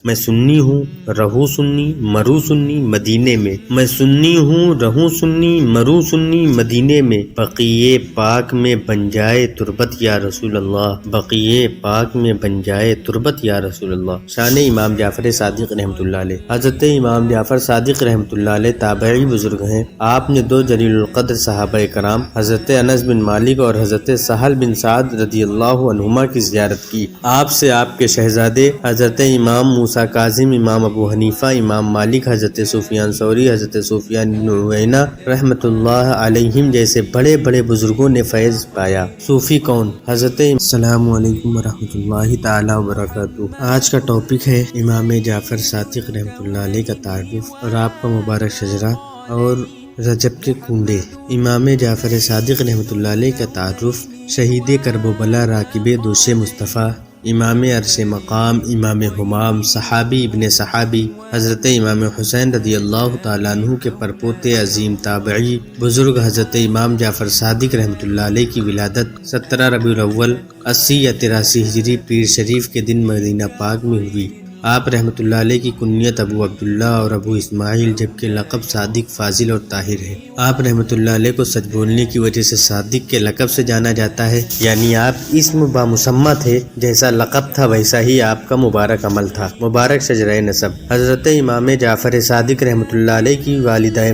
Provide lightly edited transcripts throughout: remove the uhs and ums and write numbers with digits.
میں سنی ہوں رہوں سنی مروں سنی مدینے میں، میں سنی ہوں رہوں سنی مروں سنی مدینے میں، بقیے پاک میں بن جائے تربت یا رسول اللہ، بقیے پاک میں بن جائے تربت یا رسول اللہ۔ شان امام جعفر صادق رحمۃ اللہ علیہ۔ حضرت امام جعفر صادق رحمۃ اللہ علیہ تابعی بزرگ ہیں۔ آپ نے دو جلیل القدر صحابہ کرام حضرت انس بن مالک اور حضرت سہل بن سعد رضی اللہ عنہما کی زیارت کی۔ آپ سے آپ کے شہزادے حضرت امام موسیٰ کاظم، امام ابو حنیفہ، امام مالک، حضرت سفیان ثوری، حضرت سفیان بن عیینہ رحمۃ اللہ علیہم جیسے بڑے بڑے بزرگوں نے فیض پایا۔ صوفی کون؟ حضرت السلام علیکم ورحمۃ اللہ تعالی وبرکاتہ۔ آج کا ٹاپک ہے امام جعفر صادق رحمۃ اللہ علیہ کا تعارف اور آپ کا مبارک شجرہ اور رجب کے کنڈے۔ امام جعفر صادق رحمۃ اللہ علیہ کا تعارف: شہید کرب و بلا، راکب دوش مصطفیٰ، امام عرش مقام، امام حمام، صحابی ابن صحابی، حضرت امام حسین رضی اللہ تعالیٰ عنہ کے پرپوتے، عظیم تابعی بزرگ حضرت امام جعفر صادق رحمۃ اللہ علیہ کی ولادت 17 ربیع الاول 80 یا 83 ہجری پیر شریف کے دن مدینہ پاک میں ہوئی۔ آپ رحمۃ اللہ علیہ کی کنیت ابو عبداللہ اور ابو اسماعیل جبکہ لقب صادق، فاضل اور طاہر ہے۔ آپ رحمۃ اللہ علیہ کو سچ بولنے کی وجہ سے صادق کے لقب سے جانا جاتا ہے، یعنی آپ اسم بامسمہ تھے، جیسا لقب تھا ویسا ہی آپ کا مبارک عمل تھا۔ مبارک شجرہ نسب: حضرت امام جعفر صادق رحمۃ اللہ علیہ کی والدہ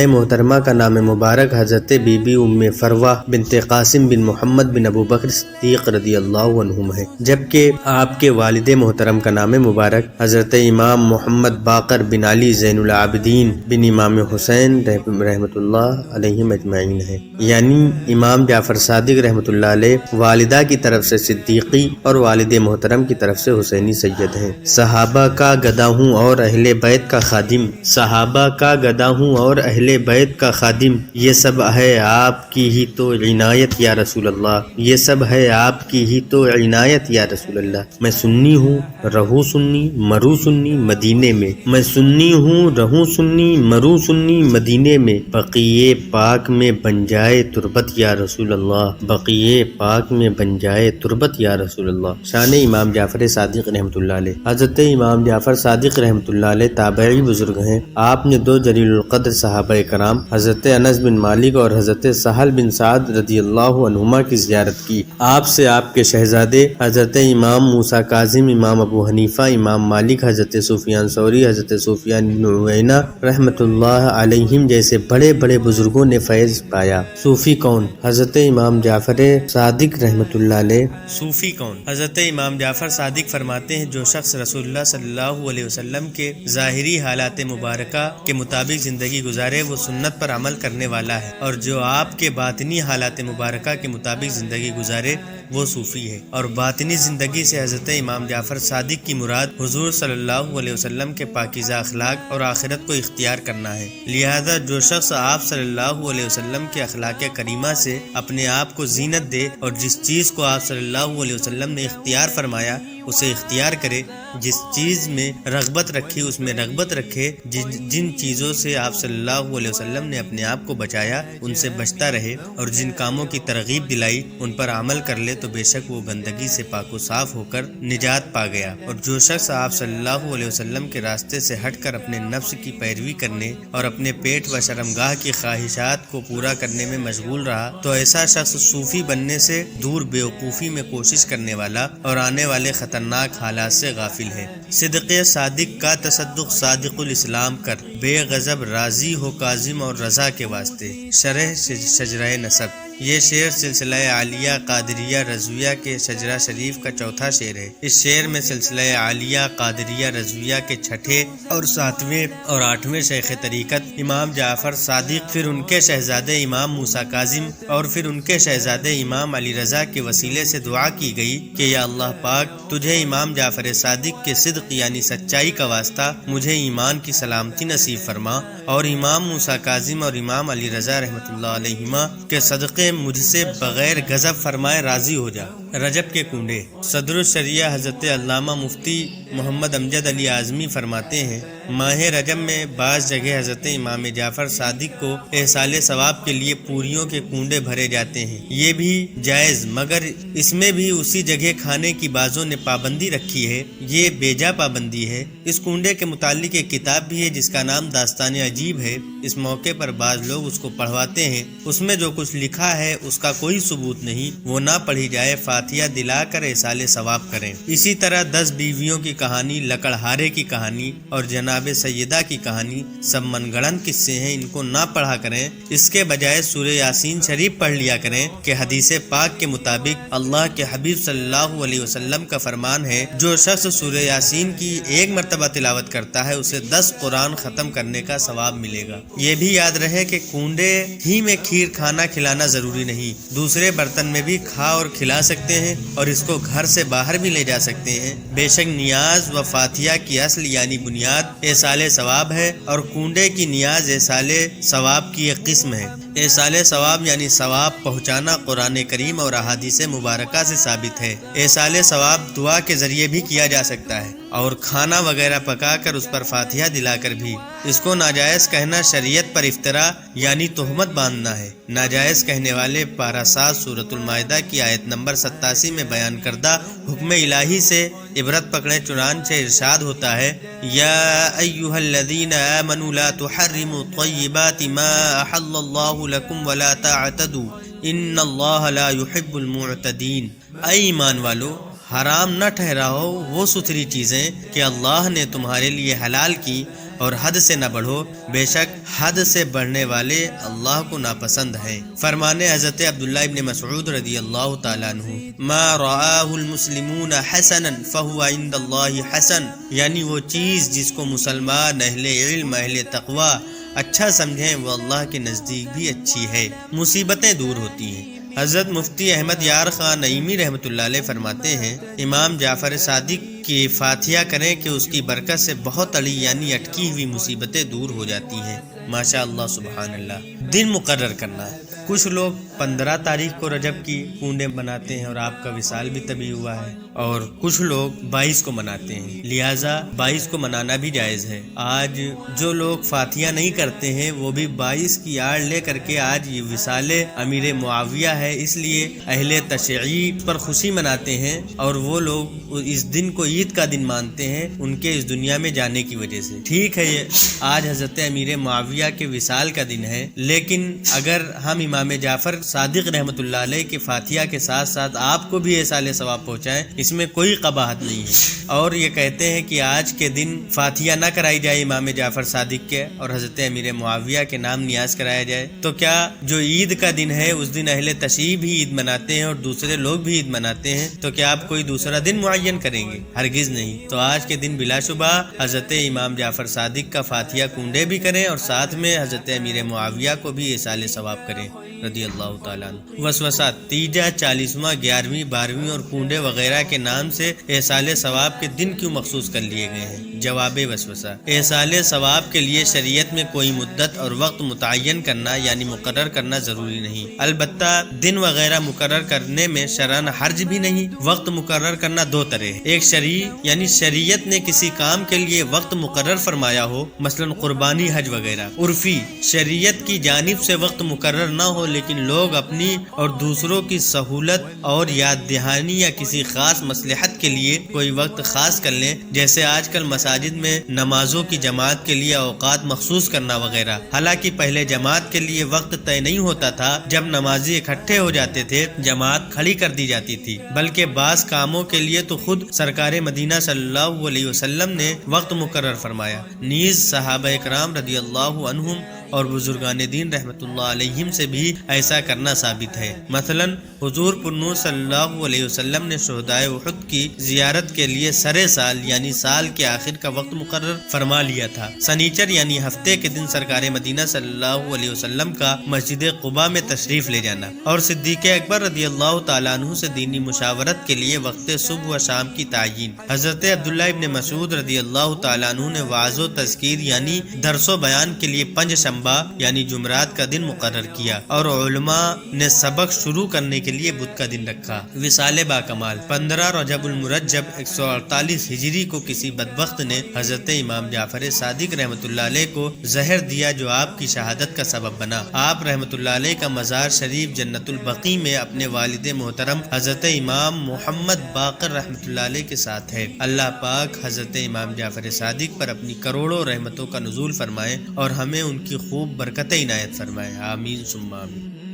محترمہ کا نام مبارک حضرت بی بی ام فروہ بنت قاسم بن محمد بن ابو بکر صدیق رضی اللہ عنہم ہے، جبکہ آپ کے والد محترم کا نام مبارک حضرت امام محمد باقر بن علی زین العابدین بن امام حسین رحمۃ اللہ علیہ اجمعین ہے، یعنی امام جعفر صادق رحمۃ اللہ علیہ والدہ کی طرف سے صدیقی اور والد محترم کی طرف سے حسینی سید ہیں۔ صحابہ کا گدا ہوں اور اہل بیت کا خادم، صحابہ کا گدا ہوں اور اہل بیت کا خادم، یہ سب ہے آپ کی ہی تو عنایت یا رسول اللہ، یہ سب ہے آپ کی ہی تو عنایت یا رسول اللہ۔ میں سنی ہوں رہوں سنی مروں سنی مدینے میں، میں سنی ہوں رہوں سنی مروں سنی مدینے میں، بقیے پاک میں بن جائے تربت یا رسول اللہ، بقیے پاک میں بن جائے تربت یا رسول اللہ۔ شان امام جعفر صادق رحمۃ اللہ علیہ۔ حضرت امام جعفر صادق رحمۃ اللہ علیہ تابعی بزرگ ہیں۔ آپ نے دو جلیل القدر صحابہ کرام حضرت انس بن مالک اور حضرت سہل بن سعد رضی اللہ عنہما کی زیارت کی۔ آپ سے آپ کے شہزادے حضرت امام موسیٰ کاظم، امام ابو حنیفہ، امام مالک، حضرت سفیان ثوری، حضرت سفیان بن عیینہ رحمۃ اللہ علیہم جیسے بڑے بڑے بزرگوں نے فیض پایا۔ صوفی کون؟ حضرت امام جعفر صادق رحمۃ اللہ علیہ۔ صوفی کون؟ حضرت امام جعفر صادق فرماتے ہیں: جو شخص رسول اللہ صلی اللہ علیہ وسلم کے ظاہری حالات مبارکہ کے مطابق زندگی گزارے وہ سنت پر عمل کرنے والا ہے، اور جو آپ کے باطنی حالات مبارکہ کے مطابق زندگی گزارے وہ صوفی ہے۔ اور باطنی زندگی سے حضرت امام جعفر صادق کی مراد حضور صلی اللہ علیہ وسلم کے پاکیزہ اخلاق اور آخرت کو اختیار کرنا ہے۔ لہذا جو شخص آپ صلی اللہ علیہ وسلم کے اخلاق کریمہ سے اپنے آپ کو زینت دے اور جس چیز کو آپ صلی اللہ علیہ وسلم نے اختیار فرمایا اسے اختیار کرے، جس چیز میں رغبت رکھی اس میں رغبت رکھے، جن چیزوں سے آپ صلی اللہ علیہ وسلم نے اپنے آپ کو بچایا ان سے بچتا رہے، اور جن کاموں کی ترغیب دلائی ان پر عمل کر لے تو بے شک وہ گندگی سے پاک و صاف ہو کر نجات پا گیا۔ اور جو شخص آپ صلی اللہ علیہ وسلم کے راستے سے ہٹ کر اپنے نفس کی پیروی کرنے اور اپنے پیٹ و شرمگاہ کی خواہشات کو پورا کرنے میں مشغول رہا تو ایسا شخص صوفی بننے سے دور بیوقوفی میں کوشش کرنے والا اور آنے والے خطرناک حالات سے غافل ہے۔ صدق صادق کا تصدق صادق الاسلام کر، بے غضب راضی ہو کاظم اور رضا کے واسطے۔ شرح شجرہ نسب: یہ شعر سلسلہ عالیہ قادریہ رضویہ کے شجرہ شریف کا چوتھا شعر ہے۔ اس شعر میں سلسلہ عالیہ قادریہ رضویہ کے چھٹے اور ساتویں اور آٹھویں شیخ طریقت امام جعفر صادق، پھر ان کے شہزادے امام موسیٰ کاظم اور پھر ان کے شہزادے امام علی رضا کے وسیلے سے دعا کی گئی کہ یا اللہ پاک تجھے امام جعفر صادق کے صدق یعنی سچائی کا واسطہ مجھے ایمان کی سلامتی نصیب فرما، اور امام موسیٰ کاظم اور امام علی رضا رحمۃ اللہ علیہما کے صدقے مجھ سے بغیر غضب فرمائے راضی ہو جا۔ رجب کے کنڈے: صدر الشریعہ حضرت علامہ مفتی محمد امجد علی اعظمی فرماتے ہیں: ماہ رجب میں بعض جگہ حضرت امام جعفر صادق کو احصال ثواب کے لیے پوریوں کے کنڈے بھرے جاتے ہیں، یہ بھی جائز، مگر اس میں بھی اسی جگہ کھانے کی بعضوں نے پابندی رکھی ہے، یہ بیجا پابندی ہے۔ اس کنڈے کے متعلق ایک کتاب بھی ہے جس کا نام داستان عجیب ہے، اس موقع پر بعض لوگ اس کو پڑھواتے ہیں، اس میں جو کچھ لکھا ہے اس کا کوئی ثبوت نہیں، وہ نہ پڑھی جائے، فاتحہ دلا کر احصال ثواب کریں۔ اسی طرح 10 بیویوں کی کہانی، لکڑہارے کی کہانی اور جناب سیدہ کی کہانی سب من گڑھنت قصے ہیں، ان کو نہ پڑھا کریں، اس کے بجائے سورہ یاسین شریف پڑھ لیا کریں کہ حدیث پاک کے مطابق اللہ کے حبیب صلی اللہ علیہ وسلم کا فرمان ہے، جو شخص سورہ یاسین کی ایک مرتبہ تلاوت کرتا ہے اسے 10 قرآن ختم کرنے کا ثواب ملے گا۔ یہ بھی یاد رہے کہ کنڈے ہی میں کھیر کھانا کھلانا ضروری نہیں، دوسرے برتن میں بھی کھا اور کھلا سکتے ہیں اور اس کو گھر سے باہر بھی لے جا سکتے ہیں۔ بے شک نیاز و فاتحہ کی اصل یعنی بنیاد احصال ثواب ہے اور کنڈے کی نیاز احصال ثواب کی ایک قسم ہے۔ احصال ثواب یعنی ثواب پہنچانا قرآن کریم اور احادیث مبارکہ سے ثابت ہے۔ احصال ثواب دعا کے ذریعے بھی کیا جا سکتا ہے اور کھانا وغیرہ پکا کر اس پر فاتحہ دلا کر بھی۔ اس کو ناجائز کہنا شریعت پر افطرا یعنی تہمت باندھنا ہے۔ ناجائز کہنے والے پارہ 7 سورۃ المائدہ کی آیت نمبر 87 میں بیان کردہ حکم الہی سے عبرت پکڑیں، چنانچہ ارشاد ہوتا ہے، یا ایھا الذین آمنوا لا تحرموا طیبات ما احل اللہ لکم ولا تعتدوا ان اللہ لا يحب المعتدین۔ اے ایمان والو، حرام نہ ٹھہراؤ وہ ستھری چیزیں کہ اللہ نے تمہارے لیے حلال کی اور حد سے نہ بڑھو، بے شک حد سے بڑھنے والے اللہ کو ناپسند ہیں۔ فرمانے حضرت عبداللہ ابن مسعود رضی اللہ تعالیٰ عنہ، ما رآہ المسلمون حسنا فہو عند اللہ حسن، یعنی وہ چیز جس کو مسلمان اہل علم اہل تقوی اچھا سمجھیں وہ اللہ کے نزدیک بھی اچھی ہے، مصیبتیں دور ہوتی ہیں۔ حضرت مفتی احمد یار خان نعیمی رحمۃ اللہ علیہ فرماتے ہیں، امام جعفر صادق کی فاتحہ کریں کہ اس کی برکت سے بہت اڑی یعنی اٹکی ہوئی مصیبتیں دور ہو جاتی ہیں۔ ماشاء اللہ، سبحان اللہ۔ دن مقرر کرنا ہے، کچھ لوگ 15 تاریخ کو رجب کی کنڈے مناتے ہیں اور آپ کا وصال بھی طبی ہوا ہے، اور کچھ لوگ 22 کو مناتے ہیں، لہٰذا 22 کو منانا بھی جائز ہے۔ آج جو لوگ فاتحہ نہیں کرتے ہیں وہ بھی 22 کی آڑ لے کر کے آج یہ وصال امیر معاویہ ہے، اس لیے اہل تشیعی پر خوشی مناتے ہیں، اور وہ لوگ اس دن کو عید کا دن مانتے ہیں ان کے اس دنیا میں جانے کی وجہ سے۔ ٹھیک ہے، آج حضرت امیر معاویہ کے وصال کا دن ہے، لیکن اگر ہم امام جعفر صادق رحمۃ اللہ علیہ کے فاتحہ کے ساتھ ساتھ آپ کو بھی احصال ثواب پہنچائیں، اس میں کوئی قباحت نہیں ہے۔ اور یہ کہتے ہیں کہ آج کے دن فاتحہ نہ کرائی جائے امام جعفر صادق کے اور حضرت امیر معاویہ کے نام نیاز کرایا جائے، تو کیا جو عید کا دن ہے اس دن اہل تشیع بھی عید مناتے ہیں اور دوسرے لوگ بھی عید مناتے ہیں، تو کیا آپ کوئی دوسرا دن معین کریں گے؟ ہرگز نہیں۔ تو آج کے دن بلا شبہ حضرت امام جعفر صادق کا فاتحہ کنڈے بھی کریں اور ساتھ میں حضرت امیر معاویہ کو بھی احصال ثواب کریں رضی اللہ تعالیٰ عنہ۔ وسوسہ تیجا، 40واں، 11ویں، 12ویں اور کنڈے وغیرہ کے نام سے احصال ثواب کے دن کیوں مخصوص کر لیے گئے ہیں؟ جواب وسوسہ، احصال ثواب کے لیے شریعت میں کوئی مدت اور وقت متعین کرنا یعنی مقرر کرنا ضروری نہیں، البتہ دن وغیرہ مقرر کرنے میں شرعاً حرج بھی نہیں۔ وقت مقرر کرنا 2 طرح ہے، ایک شرعی یعنی شریعت نے کسی کام کے لیے وقت مقرر فرمایا ہو، مثلا قربانی، حج وغیرہ، عرفی شریعت کی جانب سے وقت مقرر نہ ہو لیکن لوگ اپنی اور دوسروں کی سہولت اور یاد دہانی یا کسی خاص مصلحت کے لیے کوئی وقت خاص کر لیں، جیسے آج کل مساجد میں نمازوں کی جماعت کے لیے اوقات مخصوص کرنا وغیرہ۔ حالانکہ پہلے جماعت کے لیے وقت طے نہیں ہوتا تھا، جب نمازی اکٹھے ہو جاتے تھے جماعت کھڑی کر دی جاتی تھی، بلکہ بعض کاموں کے لیے تو خود سرکار مدینہ صلی اللہ علیہ وسلم نے وقت مقرر فرمایا، نیز صحابہ کرام رضی اللہ عنہم اور بزرگان دین رحمت اللہ علیہم سے بھی ایسا کرنا ثابت ہے۔ مثلا حضور پرنور صلی اللہ علیہ وسلم نے شہدائے احد کی زیارت کے لیے سرے سال یعنی سال کے آخر کا وقت مقرر فرما لیا تھا۔ سنیچر یعنی ہفتے کے دن سرکار مدینہ صلی اللہ علیہ وسلم کا مسجد قباء میں تشریف لے جانا، اور صدیق اکبر رضی اللہ تعالیٰ عنہ سے دینی مشاورت کے لیے وقت صبح و شام کی تعیین۔ حضرت عبداللہ ابن مسعود رضی اللہ تعالیٰ عنہ نے وعظ و تذکیر یعنی درس و بیان کے لیے 5 شنبہ چہارشنبہ یعنی جمعرات کا دن مقرر کیا اور علماء نے سبق شروع کرنے کے لیے بدھ کا دن رکھا۔ وصال با کمال 15 رجب المرجب 148 ہجری کو کسی بدبخت نے حضرت امام جعفر صادق رحمۃ اللہ علیہ کو زہر دیا جو آپ کی شہادت کا سبب بنا۔ آپ رحمۃ اللہ علیہ کا مزار شریف جنت البقیع میں اپنے والد محترم حضرت امام محمد باقر رحمۃ اللہ علیہ کے ساتھ ہے۔ اللہ پاک حضرت امام جعفر صادق پر اپنی کروڑوں رحمتوں کا نزول فرمائے اور ہمیں ان کی خوب برکتیں عنایت فرمائے، آمین ثم آمین۔